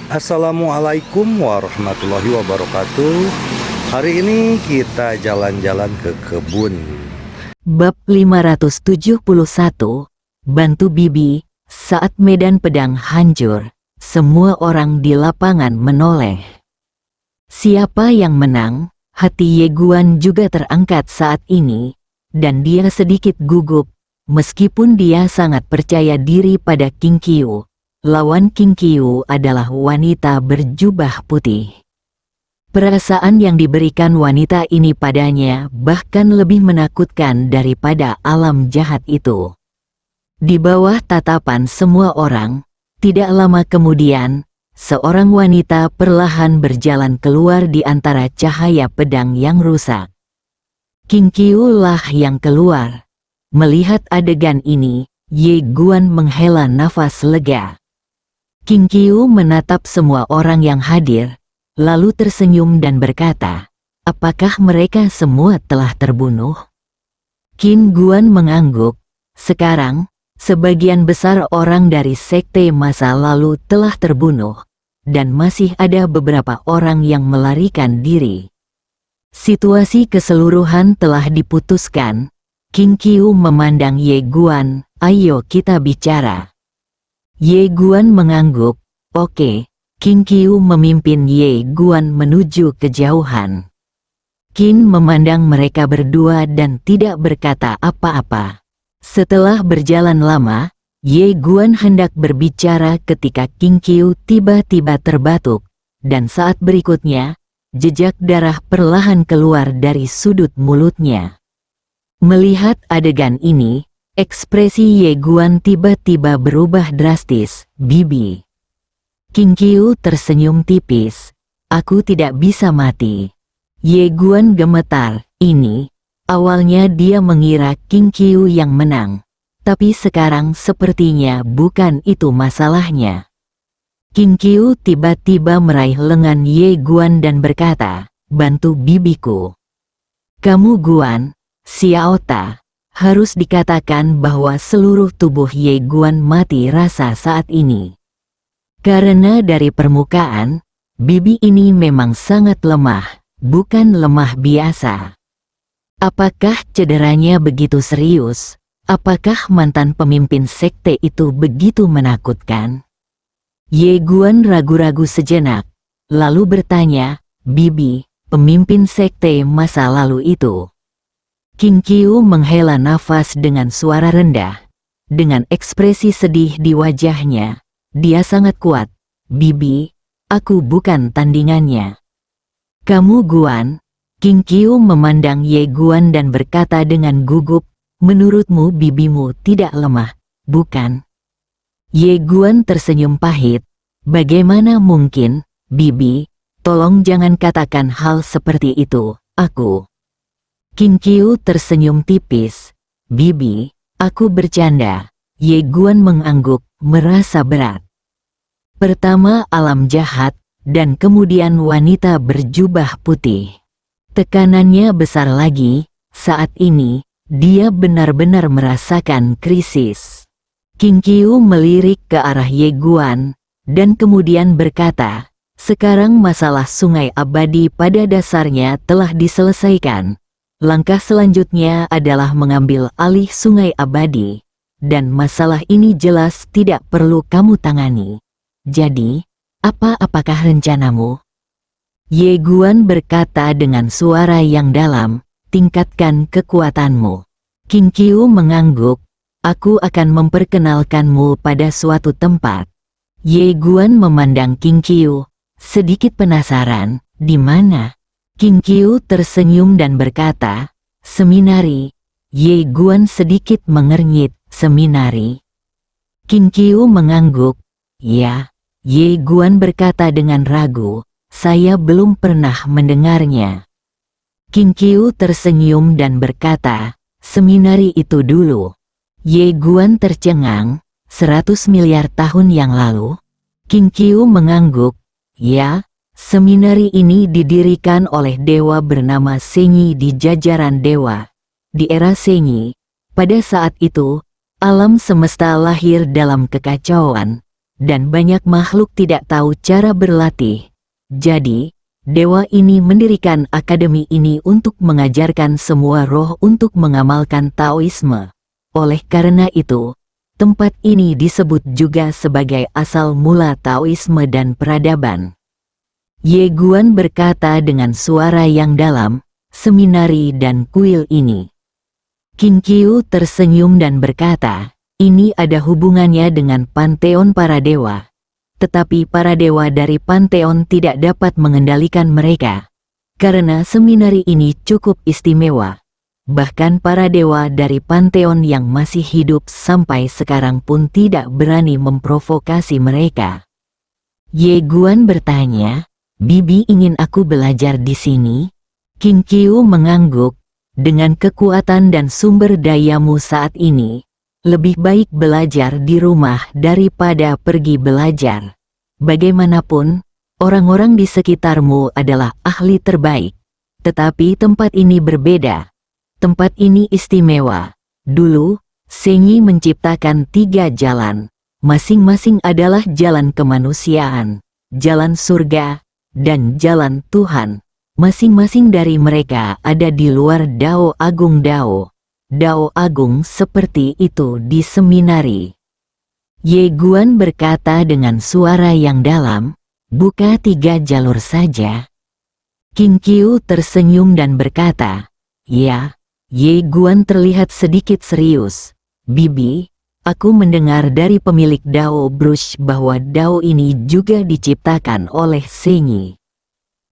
Assalamualaikum warahmatullahi wabarakatuh. Hari ini kita jalan-jalan ke kebun. Bab 571, Bantu Bibi. Saat medan pedang hancur, semua orang di lapangan menoleh. Siapa yang menang? Hati Ye Guan juga terangkat saat ini, dan dia sedikit gugup, meskipun dia sangat percaya diri pada King Qiu. Lawan King Qiu adalah wanita berjubah putih. Perasaan yang diberikan wanita ini padanya bahkan lebih menakutkan daripada alam jahat itu. Di bawah tatapan semua orang, tidak lama kemudian, seorang wanita perlahan berjalan keluar di antara cahaya pedang yang rusak. King Qiu lah yang keluar. Melihat adegan ini, Ye Guan menghela nafas lega. King Qiu menatap semua orang yang hadir, lalu tersenyum dan berkata, "Apakah mereka semua telah terbunuh?" King Guan mengangguk. Sekarang, sebagian besar orang dari sekte masa lalu telah terbunuh, dan masih ada beberapa orang yang melarikan diri. Situasi keseluruhan telah diputuskan. King Qiu memandang Ye Guan, "Ayo kita bicara." Ye Guan mengangguk. "Oke." King Qiu memimpin Ye Guan menuju kejauhan. Qin memandang mereka berdua dan tidak berkata apa-apa. Setelah berjalan lama, Ye Guan hendak berbicara ketika King Qiu tiba-tiba terbatuk, dan saat berikutnya, jejak darah perlahan keluar dari sudut mulutnya. Melihat adegan ini, ekspresi Ye Guan tiba-tiba berubah drastis. "Bibi." King Qiu tersenyum tipis. "Aku tidak bisa mati." Ye Guan gemetar. Awalnya dia mengira King Qiu yang menang. Tapi sekarang sepertinya bukan itu masalahnya. King Qiu tiba-tiba meraih lengan Ye Guan dan berkata, "Bantu bibiku." "Kamu Guan, Xiao Ta." Harus dikatakan bahwa seluruh tubuh Ye Guan mati rasa saat ini. Karena dari permukaan, bibi ini memang sangat lemah, bukan lemah biasa. Apakah cederanya begitu serius? Apakah mantan pemimpin sekte itu begitu menakutkan? Ye Guan ragu-ragu sejenak, lalu bertanya, "Bibi, pemimpin sekte masa lalu itu?" King Qiu menghela nafas dengan suara rendah. Dengan ekspresi sedih di wajahnya, dia sangat kuat. "Bibi, aku bukan tandingannya." "Kamu Guan?" King Qiu memandang Ye Guan dan berkata dengan gugup, "Menurutmu bibimu tidak lemah, bukan?" Ye Guan tersenyum pahit. "Bagaimana mungkin, Bibi? Tolong jangan katakan hal seperti itu, aku..." King Qiu tersenyum tipis. "Bibi, aku bercanda." Ye Guan mengangguk, merasa berat. Pertama alam jahat, dan kemudian wanita berjubah putih. Tekanannya besar lagi. Saat ini, dia benar-benar merasakan krisis. King Qiu melirik ke arah Ye Guan, dan kemudian berkata, "Sekarang masalah sungai abadi pada dasarnya telah diselesaikan. Langkah selanjutnya adalah mengambil alih sungai abadi, dan masalah ini jelas tidak perlu kamu tangani. Jadi, apakah rencanamu?" Ye Guan berkata dengan suara yang dalam, "Tingkatkan kekuatanmu." King Qiu mengangguk, "Aku akan memperkenalkanmu pada suatu tempat." Ye Guan memandang King Qiu, sedikit penasaran, "Di mana?" King Qiu tersenyum dan berkata, "Seminari." Ye Guan sedikit mengernyit, "Seminari?" King Qiu mengangguk. "Ya." Ye Guan berkata dengan ragu, "Saya belum pernah mendengarnya." King Qiu tersenyum dan berkata, "Seminari itu dulu." Ye Guan tercengang, 100 miliar tahun yang lalu? King Qiu mengangguk. "Ya, seminari ini didirikan oleh dewa bernama Senyi di jajaran dewa. Di era Senyi, pada saat itu, alam semesta lahir dalam kekacauan, dan banyak makhluk tidak tahu cara berlatih. Jadi, dewa ini mendirikan akademi ini untuk mengajarkan semua roh untuk mengamalkan Taoisme. Oleh karena itu, tempat ini disebut juga sebagai asal mula Taoisme dan peradaban. Ye Guan berkata dengan suara yang dalam, seminari dan kuil ini. Qin Qiu tersenyum dan berkata, ini ada hubungannya dengan panteon para dewa. Tetapi para dewa dari panteon tidak dapat mengendalikan mereka. Karena seminari ini cukup istimewa. Bahkan para dewa dari panteon yang masih hidup sampai sekarang pun tidak berani memprovokasi mereka. Ye Guan bertanya, Bibi ingin aku belajar di sini? Qin Qiu mengangguk, dengan kekuatan dan sumber dayamu saat ini, lebih baik belajar di rumah daripada pergi belajar. Bagaimanapun, orang-orang di sekitarmu adalah ahli terbaik. Tetapi tempat ini berbeda. Tempat ini istimewa. Dulu, Senyi menciptakan 3 jalan. Masing-masing adalah jalan kemanusiaan, jalan surga, dan jalan Tuhan. Masing-masing dari mereka ada di luar Dao Agung Dao. Dao Agung seperti itu di seminari. Ye Guan berkata dengan suara yang dalam, buka 3 jalur saja. Qin Qiu tersenyum dan berkata, ya. Ye Guan terlihat sedikit serius. Bibi, aku mendengar dari pemilik Dao Brush bahwa Dao ini juga diciptakan oleh Senyi.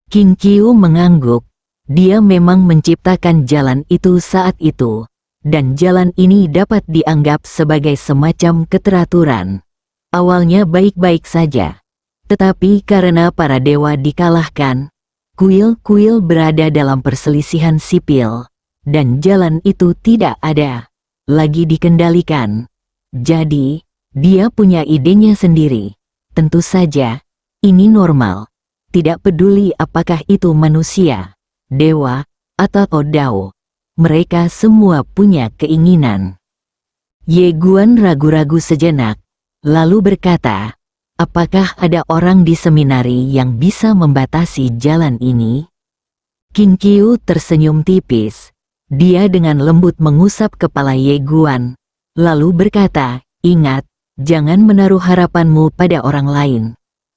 Qin Qiu mengangguk, dia memang menciptakan jalan itu saat itu. Dan jalan ini dapat dianggap sebagai semacam keteraturan. Awalnya baik-baik saja. Tetapi karena para dewa dikalahkan, kuil-kuil berada dalam perselisihan sipil, dan jalan itu tidak ada lagi dikendalikan. Jadi, dia punya idenya sendiri. Tentu saja, ini normal. Tidak peduli apakah itu manusia, dewa, atau Dao. Mereka semua punya keinginan. Ye Guan ragu-ragu sejenak, lalu berkata, apakah ada orang di seminari yang bisa membatasi jalan ini? Qin Qiu tersenyum tipis. Dia dengan lembut mengusap kepala Ye Guan, lalu berkata, ingat, jangan menaruh harapanmu pada orang lain.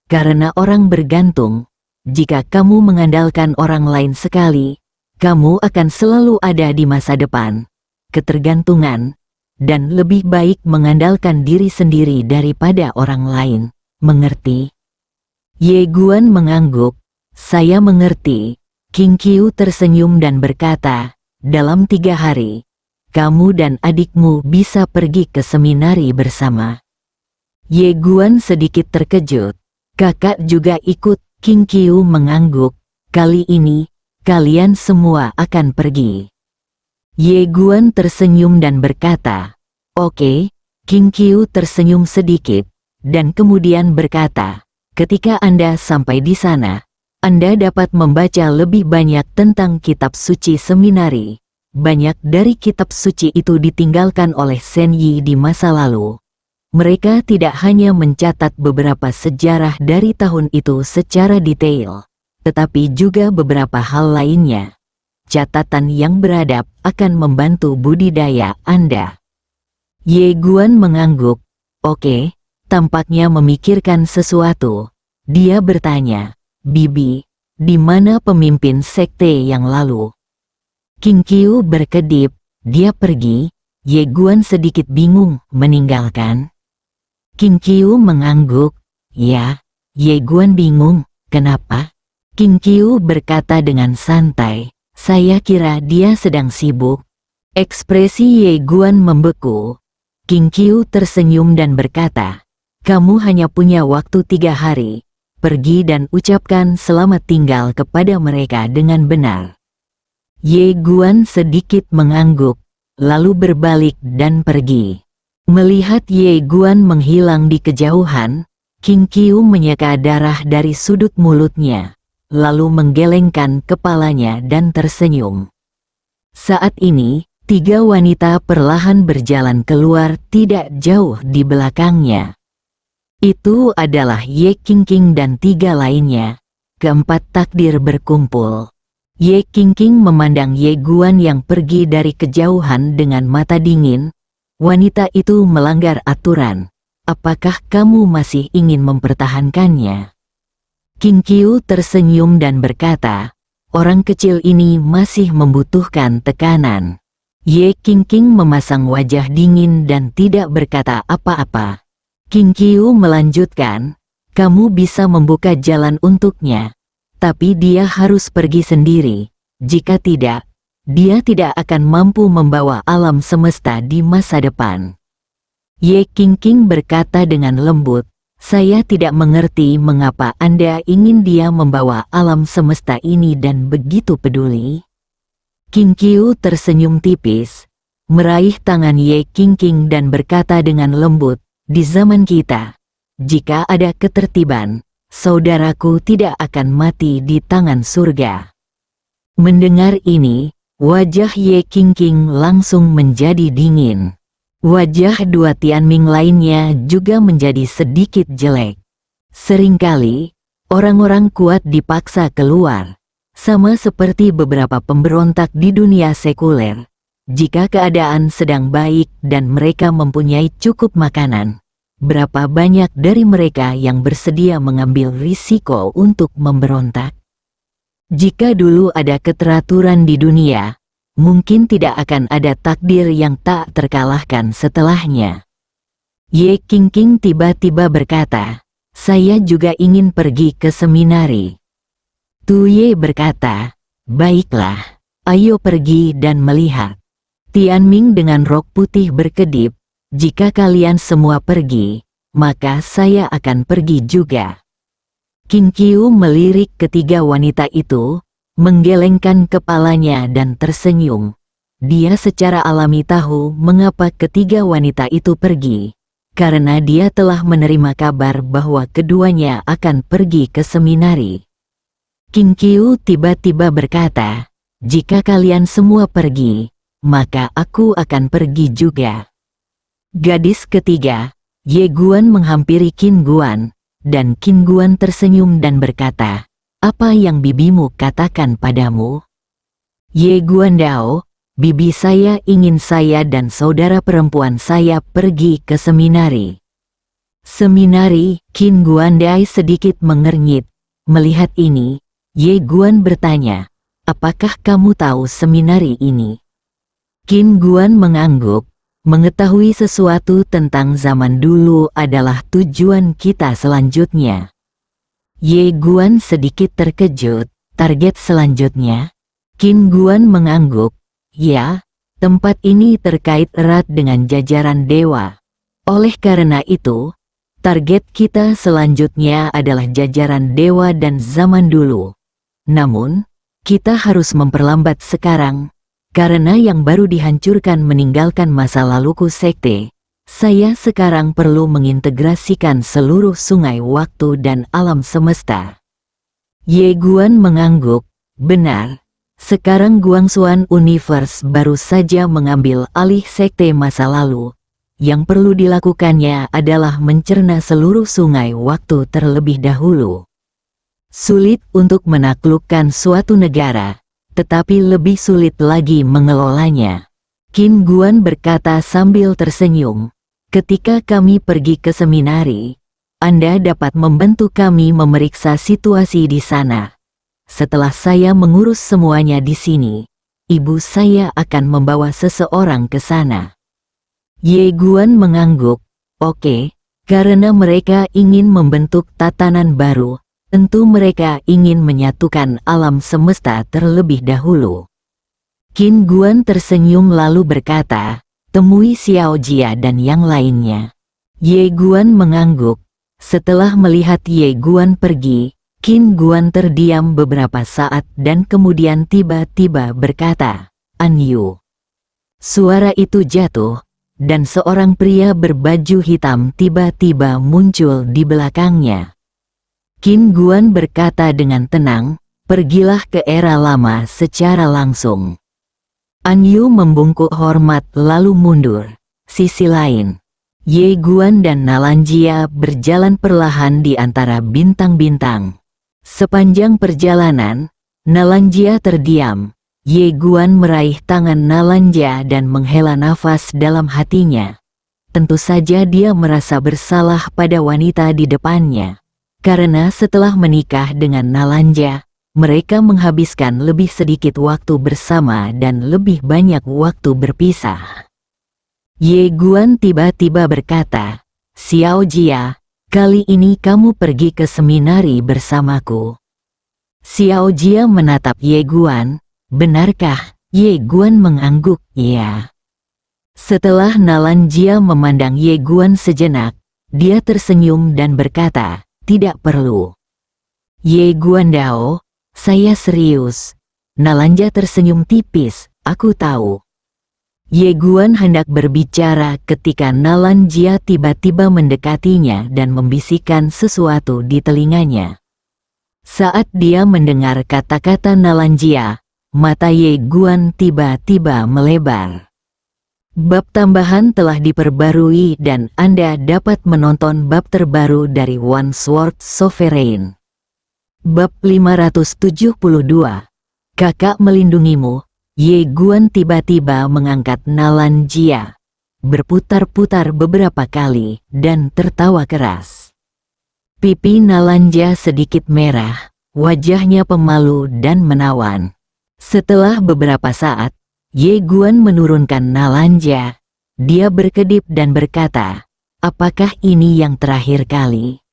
Karena orang bergantung, jika kamu mengandalkan orang lain sekali, kamu akan selalu ada di masa depan. Ketergantungan, dan lebih baik mengandalkan diri sendiri daripada orang lain. Mengerti? Ye Guan mengangguk. Saya mengerti. Qin Qiu tersenyum dan berkata, dalam 3 hari, kamu dan adikmu bisa pergi ke seminari bersama. Ye Guan sedikit terkejut. Kakak juga ikut. Qin Qiu mengangguk. Kali ini, kalian semua akan pergi. Ye Guan tersenyum dan berkata, oke. Qin Qiu tersenyum sedikit, dan kemudian berkata, ketika Anda sampai di sana, Anda dapat membaca lebih banyak tentang kitab suci seminari. Banyak dari kitab suci itu ditinggalkan oleh Senyi di masa lalu. Mereka tidak hanya mencatat beberapa sejarah dari tahun itu secara detail, tetapi juga beberapa hal lainnya. Catatan yang beradab akan membantu budidaya Anda. Ye Guan mengangguk. Oke, tampaknya memikirkan sesuatu. Dia bertanya, Bibi, di mana pemimpin sekte yang lalu? Qin Qiu berkedip, dia pergi. Ye Guan sedikit bingung, meninggalkan. Qin Qiu mengangguk. Ya, Ye Guan bingung, kenapa? Qin Qiu berkata dengan santai, saya kira dia sedang sibuk. Ekspresi Ye Guan membeku. Qin Qiu tersenyum dan berkata, kamu hanya punya waktu 3 hari. Pergi dan ucapkan selamat tinggal kepada mereka dengan benar. Ye Guan sedikit mengangguk, lalu berbalik dan pergi. Melihat Ye Guan menghilang di kejauhan, Qin Qiu menyeka darah dari sudut mulutnya, lalu menggelengkan kepalanya dan tersenyum. Saat ini, 3 wanita perlahan berjalan keluar tidak jauh di belakangnya. Itu adalah Ye Qingqing dan 3 lainnya. Keempat takdir berkumpul. Ye Qingqing memandang Ye Guan yang pergi dari kejauhan dengan mata dingin. Wanita itu melanggar aturan. Apakah kamu masih ingin mempertahankannya? Qing Qiu tersenyum dan berkata, orang kecil ini masih membutuhkan tekanan. Ye Qingqing memasang wajah dingin dan tidak berkata apa-apa. Qing Qiu melanjutkan, kamu bisa membuka jalan untuknya, tapi dia harus pergi sendiri. Jika tidak, dia tidak akan mampu membawa alam semesta di masa depan. Ye Qingqing berkata dengan lembut, saya tidak mengerti mengapa Anda ingin dia membawa alam semesta ini dan begitu peduli. Qing Qiu tersenyum tipis, meraih tangan Ye Qingqing dan berkata dengan lembut, di zaman kita, jika ada ketertiban, saudaraku tidak akan mati di tangan surga. Mendengar ini, wajah Ye Qingqing langsung menjadi dingin. Wajah 2 Tianming lainnya juga menjadi sedikit jelek. Seringkali, orang-orang kuat dipaksa keluar, sama seperti beberapa pemberontak di dunia sekuler. Jika keadaan sedang baik dan mereka mempunyai cukup makanan, berapa banyak dari mereka yang bersedia mengambil risiko untuk memberontak? Jika dulu ada keteraturan di dunia, mungkin tidak akan ada takdir yang tak terkalahkan setelahnya. Ye Qingqing tiba-tiba berkata, saya juga ingin pergi ke seminari. Tu Ye berkata, baiklah, ayo pergi dan melihat. Tianming dengan rok putih berkedip, jika kalian semua pergi, maka saya akan pergi juga. Qing Qiu melirik ketiga wanita itu, menggelengkan kepalanya dan tersenyum. Dia secara alami tahu mengapa ketiga wanita itu pergi, karena dia telah menerima kabar bahwa keduanya akan pergi ke seminari. Qing Qiu tiba-tiba berkata, jika kalian semua pergi, maka aku akan pergi juga. Gadis ketiga, Ye Guan menghampiri Qin Guan, dan Qin Guan tersenyum dan berkata, apa yang bibimu katakan padamu? Ye Guan Dao, bibi saya ingin saya dan saudara perempuan saya pergi ke seminari. Seminari, Qin Guan Dai sedikit mengernyit. Melihat ini, Ye Guan bertanya, apakah kamu tahu seminari ini? Qin Guan mengangguk, mengetahui sesuatu tentang zaman dulu adalah tujuan kita selanjutnya. Ye Guan sedikit terkejut, target selanjutnya? Qin Guan mengangguk, ya, tempat ini terkait erat dengan jajaran dewa. Oleh karena itu, target kita selanjutnya adalah jajaran dewa dan zaman dulu. Namun, kita harus memperlambat sekarang. Karena yang baru dihancurkan meninggalkan masa laluku sekte, saya sekarang perlu mengintegrasikan seluruh sungai waktu dan alam semesta. Ye Guan mengangguk, benar, sekarang Guangxuan Universe baru saja mengambil alih sekte masa lalu. Yang perlu dilakukannya adalah mencerna seluruh sungai waktu terlebih dahulu. Sulit untuk menaklukkan suatu negara, tetapi lebih sulit lagi mengelolanya. Qin Guan berkata sambil tersenyum, ketika kami pergi ke seminari, Anda dapat membantu kami memeriksa situasi di sana. Setelah saya mengurus semuanya di sini, ibu saya akan membawa seseorang ke sana. Ye Guan mengangguk, oke, karena mereka ingin membentuk tatanan baru. Tentu mereka ingin menyatukan alam semesta terlebih dahulu. Qin Guan tersenyum lalu berkata, temui Xiao Jia dan yang lainnya. Ye Guan mengangguk. Setelah melihat Ye Guan pergi, Qin Guan terdiam beberapa saat dan kemudian tiba-tiba berkata, An Yu. Suara itu jatuh, dan seorang pria berbaju hitam tiba-tiba muncul di belakangnya. Qin Guan berkata dengan tenang, pergilah ke era lama secara langsung. An Yu membungkuk hormat lalu mundur. Sisi lain, Ye Guan dan Nalanjia berjalan perlahan di antara bintang-bintang. Sepanjang perjalanan, Nalanjia terdiam. Ye Guan meraih tangan Nalanjia dan menghela nafas dalam hatinya. Tentu saja dia merasa bersalah pada wanita di depannya. Karena setelah menikah dengan Nalanjia, mereka menghabiskan lebih sedikit waktu bersama dan lebih banyak waktu berpisah. Ye Guan tiba-tiba berkata, "Xiao Jia, kali ini kamu pergi ke seminari bersamaku." Xiao Jia menatap Ye Guan. "Benarkah?" Ye Guan mengangguk, "Iya." Setelah Nalanjia memandang Ye Guan sejenak, dia tersenyum dan berkata, "Tidak perlu." "Ye Guan Dao, saya serius." Nalanjia tersenyum tipis, "Aku tahu." Ye Guan hendak berbicara ketika Nalanjia tiba-tiba mendekatinya dan membisikkan sesuatu di telinganya. Saat dia mendengar kata-kata Nalanjia, mata Ye Guan tiba-tiba melebar. Bab tambahan telah diperbarui dan Anda dapat menonton bab terbaru dari One Sword Sovereign. Bab 572. Kakak melindungimu. Ye Guan tiba-tiba mengangkat Nalanjia, berputar-putar beberapa kali, dan tertawa keras. Pipi Nalanjia sedikit merah, wajahnya pemalu dan menawan. Setelah beberapa saat, Ye Guan menurunkan Nalanjia. Dia berkedip dan berkata, "Apakah ini yang terakhir kali?"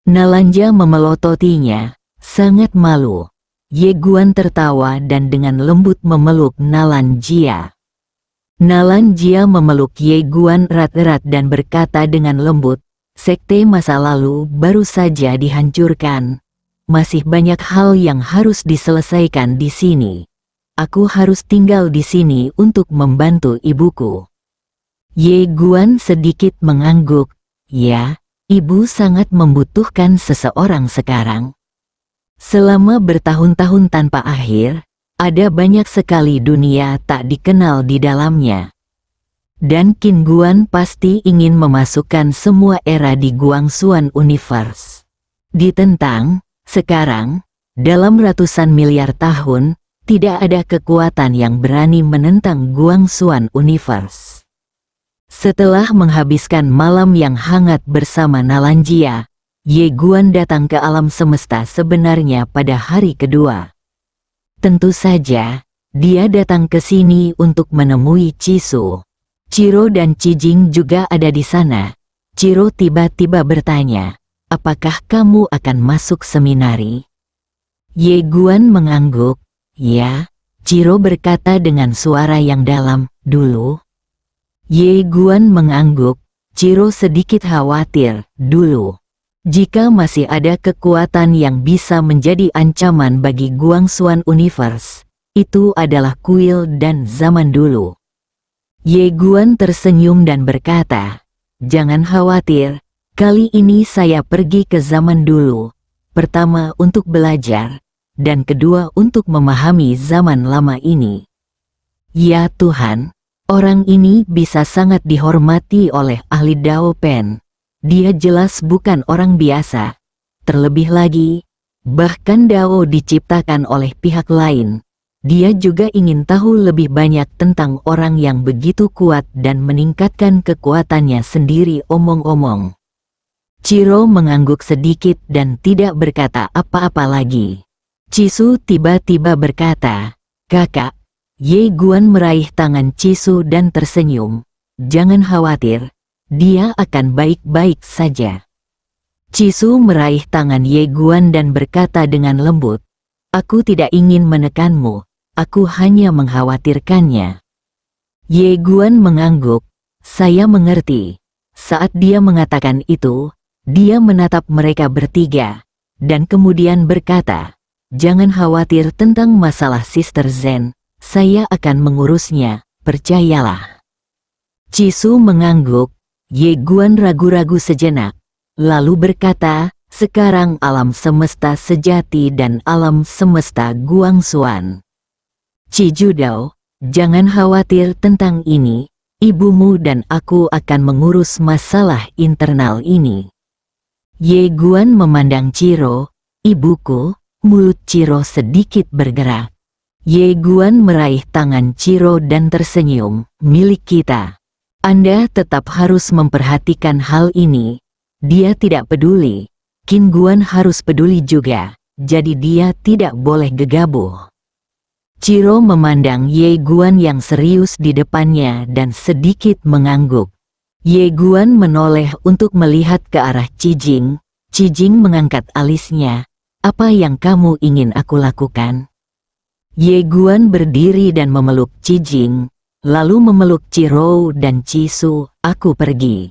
Nalanjia memelototinya, sangat malu. Ye Guan tertawa dan dengan lembut memeluk Nalanjia. Nalanjia memeluk Ye Guan erat-erat dan berkata dengan lembut, "Sekte masa lalu baru saja dihancurkan. Masih banyak hal yang harus diselesaikan di sini. Aku harus tinggal di sini untuk membantu ibuku." Ye Guan sedikit mengangguk. "Ya, ibu sangat membutuhkan seseorang sekarang. Selama bertahun-tahun tanpa akhir, ada banyak sekali dunia tak dikenal di dalamnya. Dan Qin Guan pasti ingin memasukkan semua era di Guangxuan Universe. Ditentang, sekarang, dalam ratusan miliar tahun, tidak ada kekuatan yang berani menentang Guangxuan Universe." Setelah menghabiskan malam yang hangat bersama Nalanjia, Ye Guan datang ke alam semesta sebenarnya pada hari kedua. Tentu saja, dia datang ke sini untuk menemui Chisu. Ciro dan Cijing juga ada di sana. Ciro tiba-tiba bertanya, "Apakah kamu akan masuk seminari?" Ye Guan mengangguk. "Ya," Ciro berkata dengan suara yang dalam, "Dulu." Ye Guan mengangguk. Ciro sedikit khawatir, "Dulu. Jika masih ada kekuatan yang bisa menjadi ancaman bagi Guangxuan Universe, itu adalah kuil dan zaman dulu." Ye Guan tersenyum dan berkata, "Jangan khawatir, kali ini saya pergi ke zaman dulu. Pertama untuk belajar, dan kedua untuk memahami zaman lama ini." Ya Tuhan, orang ini bisa sangat dihormati oleh ahli Dao Pen. Dia jelas bukan orang biasa. Terlebih lagi, bahkan Dao diciptakan oleh pihak lain. Dia juga ingin tahu lebih banyak tentang orang yang begitu kuat dan meningkatkan kekuatannya sendiri. Omong-omong. Ciro mengangguk sedikit dan tidak berkata apa-apa lagi. Chisu tiba-tiba berkata, "Kakak." Ye Guan meraih tangan Chisu dan tersenyum. "Jangan khawatir. Dia akan baik-baik saja." Chisu meraih tangan Ye Guan dan berkata dengan lembut, "Aku tidak ingin menekanmu, aku hanya mengkhawatirkannya." Ye Guan mengangguk, "Saya mengerti." Saat dia mengatakan itu, dia menatap mereka bertiga, dan kemudian berkata, "Jangan khawatir tentang masalah Sister Zen, saya akan mengurusnya, percayalah." Chisu mengangguk. Ye Guan ragu-ragu sejenak, lalu berkata, "Sekarang alam semesta sejati dan alam semesta Guangxuan. Cijudao, jangan khawatir tentang ini. ibumu dan aku akan mengurus masalah internal ini. Ye Guan memandang Ciro, ibuku, mulut Ciro sedikit bergerak. Ye Guan meraih tangan Ciro dan tersenyum, milik kita. Anda tetap harus memperhatikan hal ini. Dia tidak peduli. Qin Guan harus peduli juga, jadi dia tidak boleh gegabah. Ciro memandang Ye Guan yang serius di depannya dan sedikit mengangguk. Ye Guan menoleh untuk melihat ke arah Cijing. Cijing mengangkat alisnya. Apa yang kamu ingin aku lakukan? Ye Guan berdiri dan memeluk Cijing, lalu memeluk Ciro dan Cisu. Aku pergi.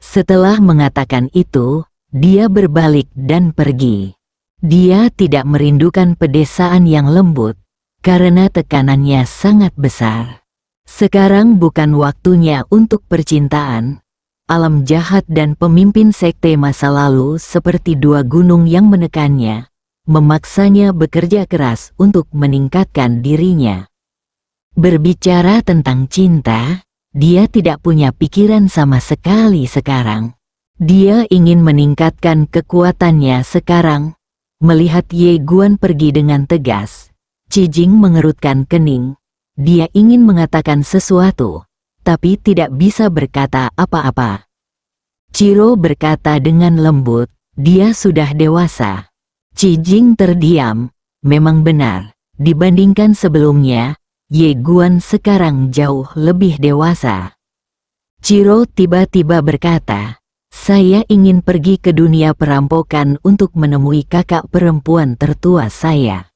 Setelah mengatakan itu, dia berbalik dan pergi. Dia tidak merindukan pedesaan yang lembut, karena tekanannya sangat besar. Sekarang bukan waktunya untuk percintaan. Alam jahat dan pemimpin sekte masa lalu seperti dua gunung yang menekannya, memaksanya bekerja keras untuk meningkatkan dirinya. Berbicara tentang cinta, dia tidak punya pikiran sama sekali sekarang. Dia ingin meningkatkan kekuatannya sekarang. Melihat Ye Guan pergi dengan tegas, Cijing mengerutkan kening. Dia ingin mengatakan sesuatu, tapi tidak bisa berkata apa-apa. Ciro berkata dengan lembut, dia sudah dewasa. Cijing terdiam. Memang benar, dibandingkan sebelumnya, Ye Guan sekarang jauh lebih dewasa. Ciro tiba-tiba berkata, saya ingin pergi ke dunia perampokan untuk menemui kakak perempuan tertua saya.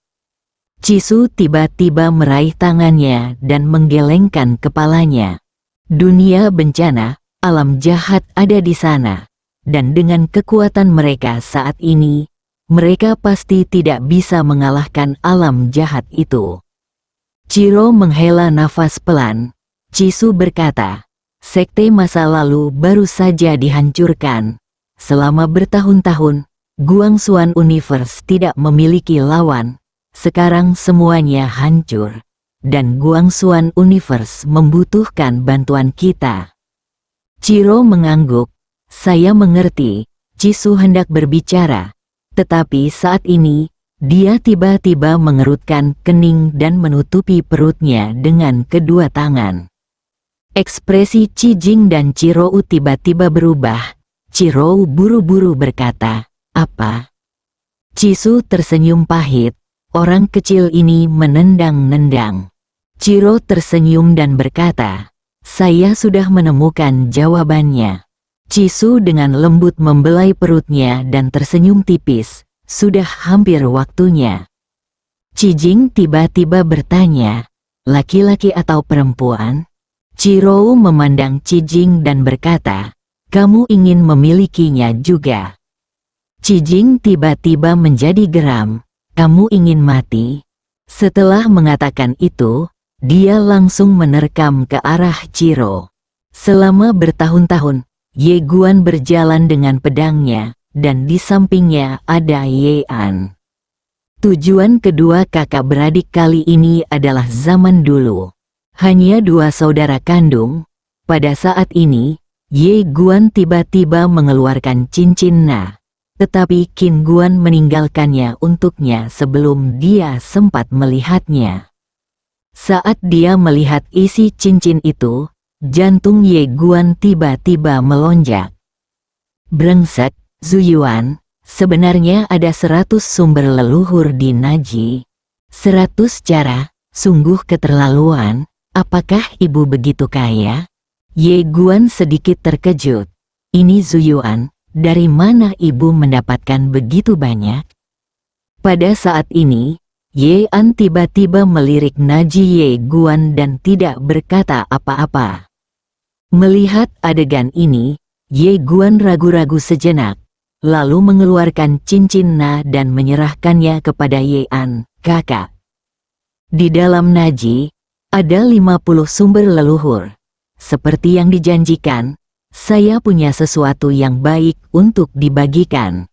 Cisu tiba-tiba meraih tangannya dan menggelengkan kepalanya. Dunia bencana, alam jahat ada di sana. Dan dengan kekuatan mereka saat ini, mereka pasti tidak bisa mengalahkan alam jahat itu. Ciro menghela nafas pelan. Cisu berkata, sekte masa lalu baru saja dihancurkan. Selama bertahun-tahun, Guangxuan Universe tidak memiliki lawan. Sekarang semuanya hancur. Dan Guangxuan Universe membutuhkan bantuan kita. Ciro mengangguk. Saya mengerti. Cisu hendak berbicara. Tetapi saat ini, dia tiba-tiba mengerutkan kening dan menutupi perutnya dengan kedua tangan. Ekspresi Cijing dan Ciro tiba-tiba berubah. Ciro buru-buru berkata, apa? Cisu tersenyum pahit. Orang kecil ini menendang-nendang. Ciro tersenyum dan berkata, saya sudah menemukan jawabannya. Cisu dengan lembut membelai perutnya dan tersenyum tipis. Sudah hampir waktunya. Cijing tiba-tiba bertanya, laki-laki atau perempuan? Ciro memandang Cijing dan berkata, kamu ingin memilikinya juga. Cijing tiba-tiba menjadi geram. Kamu ingin mati? Setelah mengatakan itu, dia langsung menerkam ke arah Ciro. Selama bertahun-tahun, Ye Guan berjalan dengan pedangnya, dan di sampingnya ada Ye An. Tujuan kedua kakak beradik kali ini adalah zaman dulu. Hanya dua saudara kandung. Pada saat ini, Ye Guan tiba-tiba mengeluarkan cincin Na. Tetapi Qin Guan meninggalkannya untuknya sebelum dia sempat melihatnya. Saat dia melihat isi cincin itu, jantung Ye Guan tiba-tiba melonjak. Brengsek, Zuyuan, sebenarnya ada 100 sumber leluhur di Naji. 100 cara, sungguh keterlaluan. Apakah ibu begitu kaya? Ye Guan sedikit terkejut. Ini Zuyuan, dari mana ibu mendapatkan begitu banyak? Pada saat ini, Ye An tiba-tiba melirik Naji Ye Guan dan tidak berkata apa-apa. Melihat adegan ini, Ye Guan ragu-ragu sejenak, lalu mengeluarkan cincin Na dan menyerahkannya kepada Ye An, kakak. Di dalam Naji, ada 50 sumber leluhur. Seperti yang dijanjikan, saya punya sesuatu yang baik untuk dibagikan.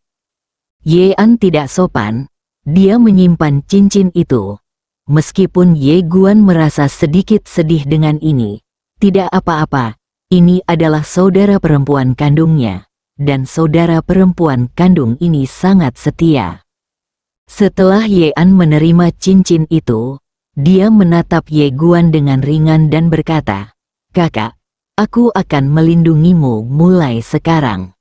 Ye An tidak sopan, dia menyimpan cincin itu. Meskipun Ye Guan merasa sedikit sedih dengan ini, Tidak apa-apa, ini adalah saudara perempuan kandungnya, dan saudara perempuan kandung ini sangat setia. Setelah Yean menerima cincin itu, dia menatap Ye Guan dengan ringan dan berkata, "Kakak, aku akan melindungimu mulai sekarang."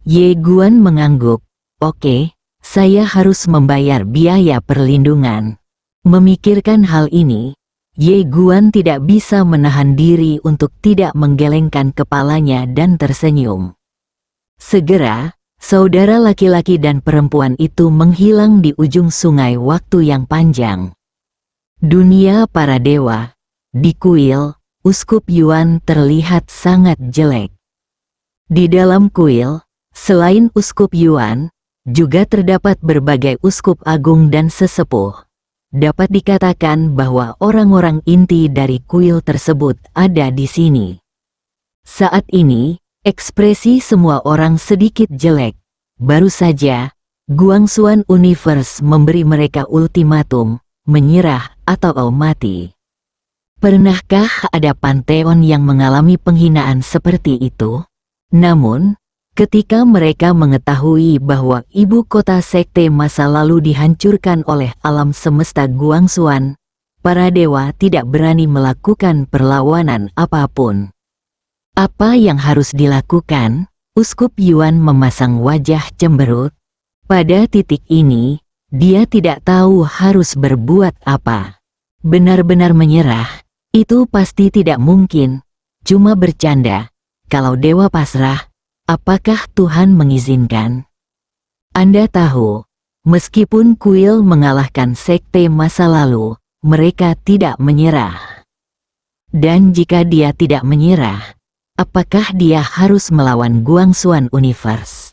Ye Guan mengangguk, "Oke, saya harus membayar biaya perlindungan." Memikirkan hal ini, Ye Guan tidak bisa menahan diri untuk tidak menggelengkan kepalanya dan tersenyum. Segera, saudara laki-laki dan perempuan itu menghilang di ujung sungai waktu yang panjang. Dunia para dewa. Di kuil, Uskup Yuan terlihat sangat jelek. Di dalam kuil, selain Uskup Yuan, juga terdapat berbagai uskup agung dan sesepuh. Dapat dikatakan bahwa orang-orang inti dari kuil tersebut ada di sini. Saat ini, ekspresi semua orang sedikit jelek. Baru saja, Guangxuan Universe memberi mereka ultimatum, menyerah atau mati. Pernahkah ada panteon yang mengalami penghinaan seperti itu? Namun, ketika mereka mengetahui bahwa ibu kota sekte masa lalu dihancurkan oleh alam semesta Guangxuan, para dewa tidak berani melakukan perlawanan apapun. Apa yang harus dilakukan? Uskup Yuan memasang wajah cemberut. Pada titik ini, dia tidak tahu harus berbuat apa. Benar-benar menyerah, itu pasti tidak mungkin. Cuma bercanda, kalau dewa pasrah, apakah Tuhan mengizinkan? Anda tahu, meskipun kuil mengalahkan sekte masa lalu, mereka tidak menyerah. Dan jika dia tidak menyerah, apakah dia harus melawan Guangxuan Universe?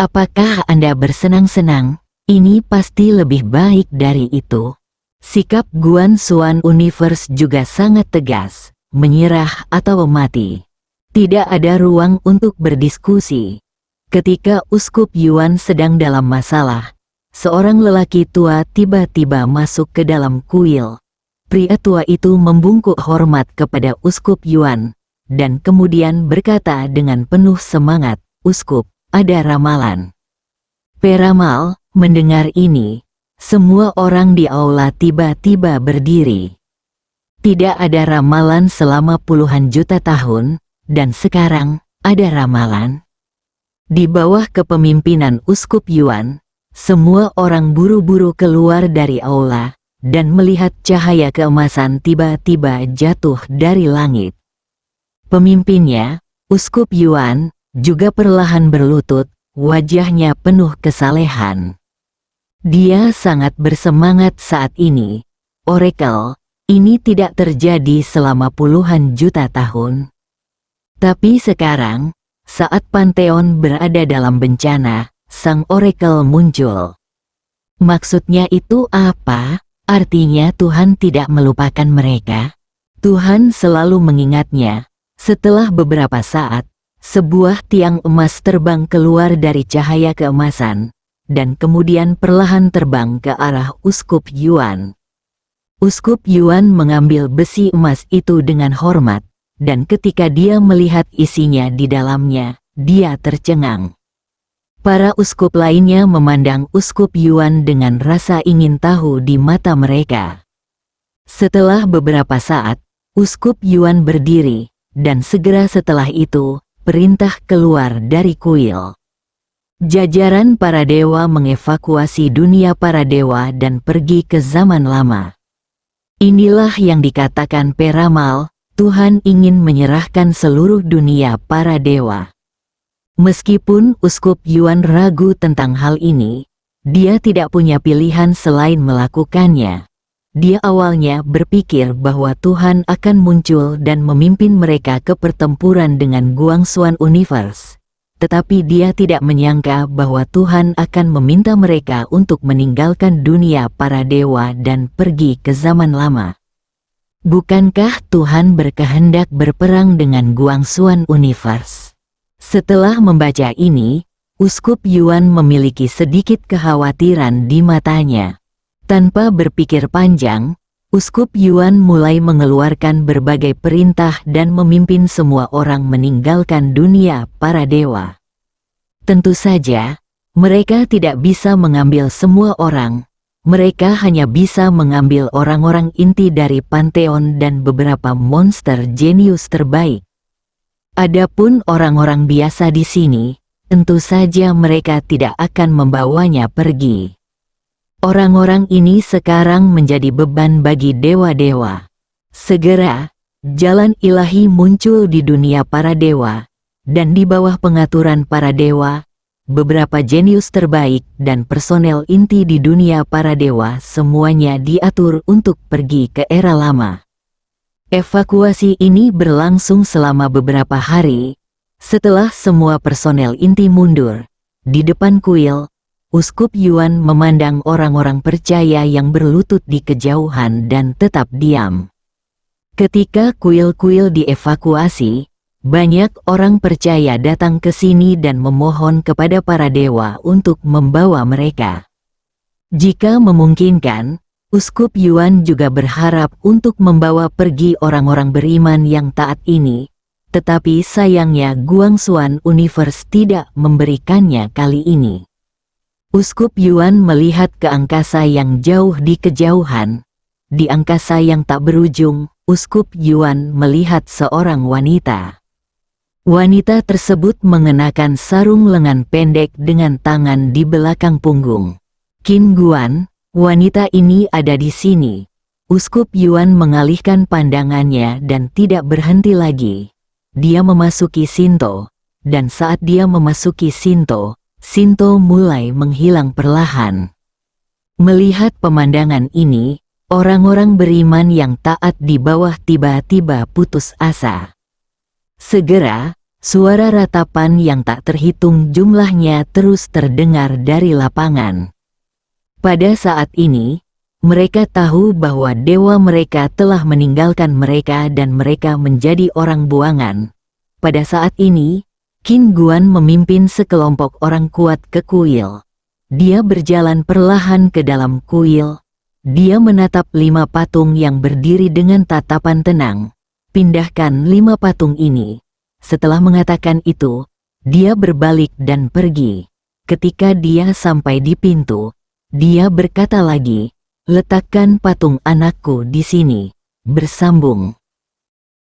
Apakah Anda bersenang-senang? Ini pasti lebih baik dari itu. Sikap Guangxuan Universe juga sangat tegas, menyerah atau mati. Tidak ada ruang untuk berdiskusi. Ketika Uskup Yuan sedang dalam masalah, seorang lelaki tua tiba-tiba masuk ke dalam kuil. Pria tua itu membungkuk hormat kepada Uskup Yuan, dan kemudian berkata dengan penuh semangat, "Uskup, ada ramalan." Peramal, mendengar ini, semua orang di aula tiba-tiba berdiri. Tidak ada ramalan selama puluhan juta tahun, dan sekarang, ada ramalan. Di bawah kepemimpinan Uskup Yuan, semua orang buru-buru keluar dari aula, dan melihat cahaya keemasan tiba-tiba jatuh dari langit. Pemimpinnya, Uskup Yuan, juga perlahan berlutut, wajahnya penuh kesalehan. Dia sangat bersemangat saat ini. Oracle, ini tidak terjadi selama puluhan juta tahun. Tapi sekarang, saat Pantheon berada dalam bencana, sang Oracle muncul. Maksudnya itu apa? Artinya Tuhan tidak melupakan mereka? Tuhan selalu mengingatnya. Setelah beberapa saat, sebuah tiang emas terbang keluar dari cahaya keemasan, dan kemudian perlahan terbang ke arah Uskup Yuan. Uskup Yuan mengambil besi emas itu dengan hormat, dan ketika dia melihat isinya di dalamnya, dia tercengang. Para uskup lainnya memandang Uskup Yuan dengan rasa ingin tahu di mata mereka. Setelah beberapa saat, Uskup Yuan berdiri, dan segera setelah itu, perintah keluar dari kuil. Jajaran para dewa mengevakuasi dunia para dewa dan pergi ke zaman lama. Inilah yang dikatakan peramal, Tuhan ingin menyerahkan seluruh dunia para dewa. Meskipun Uskup Yuan ragu tentang hal ini, dia tidak punya pilihan selain melakukannya. Dia awalnya berpikir bahwa Tuhan akan muncul dan memimpin mereka ke pertempuran dengan Guangxuan Universe. Tetapi dia tidak menyangka bahwa Tuhan akan meminta mereka untuk meninggalkan dunia para dewa dan pergi ke zaman lama. Bukankah Tuhan berkehendak berperang dengan Guangxuan Universe? Setelah membaca ini, Uskup Yuan memiliki sedikit kekhawatiran di matanya. Tanpa berpikir panjang, Uskup Yuan mulai mengeluarkan berbagai perintah dan memimpin semua orang meninggalkan dunia para dewa. Tentu saja, mereka tidak bisa mengambil semua orang. Mereka hanya bisa mengambil orang-orang inti dari Pantheon dan beberapa monster jenius terbaik. Adapun orang-orang biasa di sini, tentu saja mereka tidak akan membawanya pergi. Orang-orang ini sekarang menjadi beban bagi dewa-dewa. Segera, jalan ilahi muncul di dunia para dewa, dan di bawah pengaturan para dewa, beberapa jenius terbaik dan personel inti di dunia para dewa semuanya diatur untuk pergi ke era lama. Evakuasi ini berlangsung selama beberapa hari. Setelah semua personel inti mundur, di depan kuil, Uskup Yuan memandang orang-orang percaya yang berlutut di kejauhan dan tetap diam. Ketika kuil-kuil dievakuasi, banyak orang percaya datang ke sini dan memohon kepada para dewa untuk membawa mereka. Jika memungkinkan, Uskup Yuan juga berharap untuk membawa pergi orang-orang beriman yang taat ini, tetapi sayangnya Guangxuan Universe tidak memberikannya kali ini. Uskup Yuan melihat ke angkasa yang jauh di kejauhan. Di angkasa yang tak berujung, Uskup Yuan melihat seorang wanita. Wanita tersebut mengenakan sarung lengan pendek dengan tangan di belakang punggung. Qin Guan, wanita ini ada di sini. Uskup Yuan mengalihkan pandangannya dan tidak berhenti lagi. Dia memasuki Shinto, dan saat dia memasuki Shinto mulai menghilang perlahan. Melihat pemandangan ini, orang-orang beriman yang taat di bawah tiba-tiba putus asa. Segera, suara ratapan yang tak terhitung jumlahnya terus terdengar dari lapangan. Pada saat ini, mereka tahu bahwa dewa mereka telah meninggalkan mereka dan mereka menjadi orang buangan. Pada saat ini, Qin Guan memimpin sekelompok orang kuat ke kuil. Dia berjalan perlahan ke dalam kuil. Dia menatap 5 patung yang berdiri dengan tatapan tenang. Pindahkan 5 patung ini. Setelah mengatakan itu, dia berbalik dan pergi. Ketika dia sampai di pintu, dia berkata lagi, "Letakkan patung anakku di sini." Bersambung.